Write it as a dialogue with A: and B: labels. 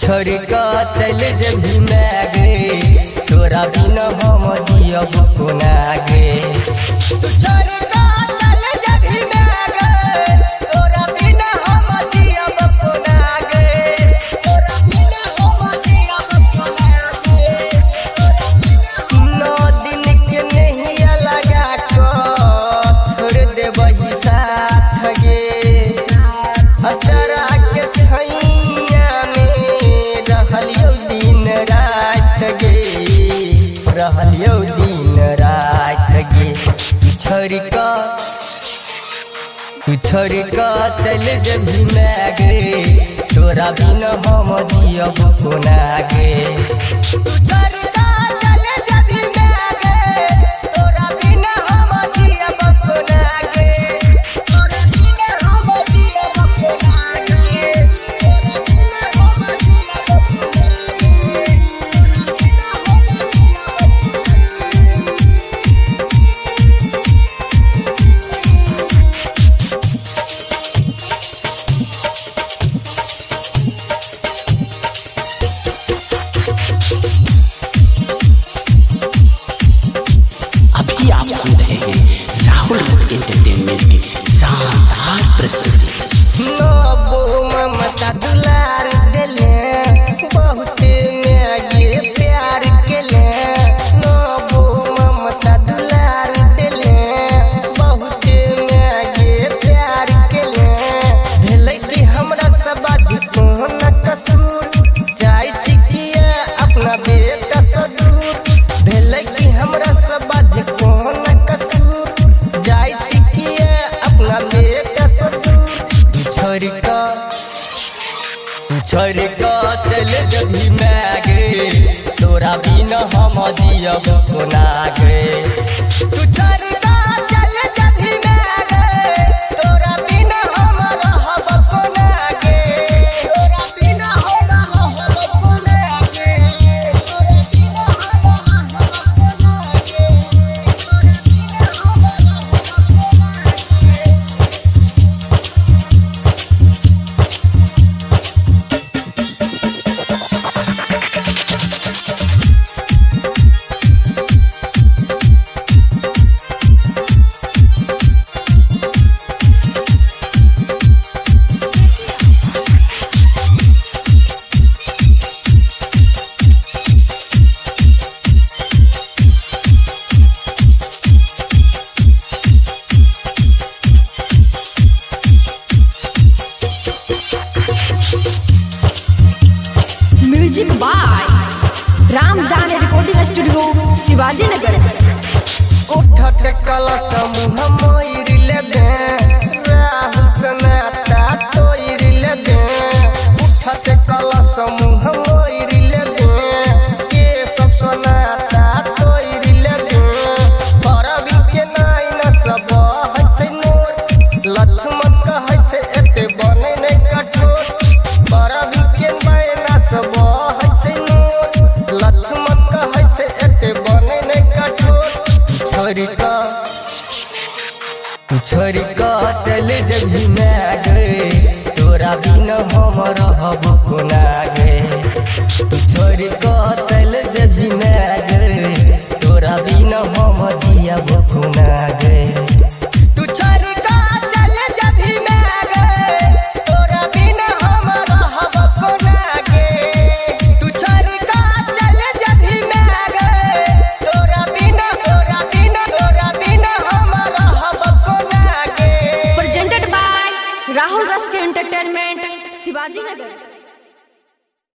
A: छोड़ का चल जब मैं गे तोरा बिना हम जियब कोना गे। छोड़ का चल जब मैं गे तोरा बिना हम जियब कोना गे। तोरा बिना हम जियब कोना गे। नौ दिन के नहीं लगा को छोड़ दे वही साथ गे। अचरा के छैया में रहलियो दिन रात गे। रहलियो दिन रात गे। छोड़ का चल जब मैं गे तोरा बिना हम जियब कोना गे। छोड़ का चल जब मैं गे तोरा बिना हम जियब कोना गे। तोरा बिना हम जियब कोना गे। तोरा बिना हम जियब कोना गे।
B: अभी आप सुन रहे हैं राहुल रस्क एंटरटेनमेंट की शानदार प्रस्तुति।
A: नबो ममता दुलार देले बहुत मेरे प्यार केले। नबो ममता दुलार देले बहुत मेरे प्यार केले। भेलै कि हमरा सब कोन कसूर जाय छी किया अपना बेटा से दूर। भेलै कि हमरा सब कोन कसूर जाय छी किया अपना बेटा से दूर। छोड़ का चल जब मैं गे तोरा बिना हम जियब कोना गे। छोड़ का चल जब मैं गे तोरा बिना हम रहब कोना गे। तोरा बिना हम रहब कोना गे। तोरा बिना हम रहब कोना गे। तोरा बिना हम रहब कोना गे।
C: म्यूजिक बाय राम जाने रिकॉर्डिंग स्टूडियो शिवाजी नगर।
A: उठत कलश मुँह मोइर लेबे राहुल सनाता तोइर लेबे। उठत कलश मुँह मोइर लेबे के सब सनाता तोइर लेबे। परबी के नाइन सब हइसे नोर लक्ष्मण कहै छै एते बने नै कठोर। परबी के नाइन सब हइसे नोर लक्ष्मण कहै छै एते बने नै कठोर। छोड़ का चल जब मैं गे तोरा बिना हम रहब कोना गे। छोड़ का चल जब मैं गे तोरा बिना हम जियब कोना गे। छोड़ का चल जब मैं गे तोरा बिना हम रहब कोना गे। छोड़ का चल जब मैं गे तोरा बिना हम रहब कोना गे।
C: Presented by Rahul Rusk Entertainment Shivaji नगर।